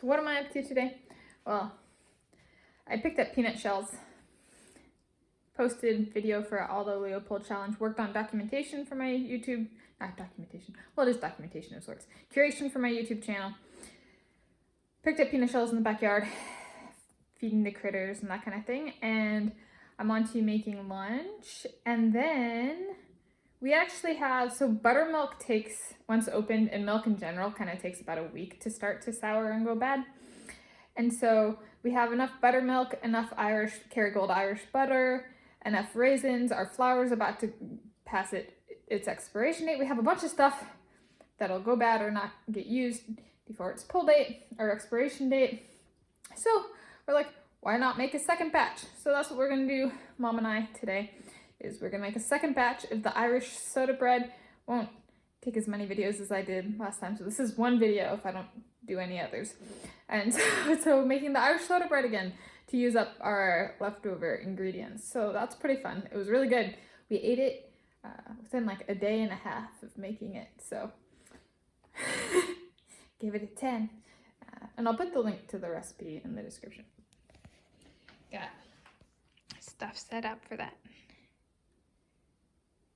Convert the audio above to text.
So what am I up to today? Well, I picked up peanut shells, posted video for all the Leopold challenge, worked on documentation for my YouTube, not documentation, well it is documentation of sorts, curation for my YouTube channel. Picked up peanut shells in the backyard, feeding the critters and that kind of thing, and I'm on to making lunch. And then we actually have, so buttermilk takes, once opened, and milk in general kind of takes about a week to start to sour and go bad. And so we have enough buttermilk, enough Kerrygold Irish butter, enough raisins. Our flour's about to pass its expiration date. We have a bunch of stuff that'll go bad or not get used before its pull date or expiration date. So we're like, why not make a second batch? So that's what we're gonna do, Mom and I, today, is we're gonna make a second batch of the Irish soda bread. Won't take as many videos as I did last time, so this is one video if I don't do any others. And so making the Irish soda bread again to use up our leftover ingredients. So that's pretty fun. It was really good. We ate it within like a day and a half of making it, so gave it a 10. And I'll put the link to the recipe in the description. Got stuff set up for that.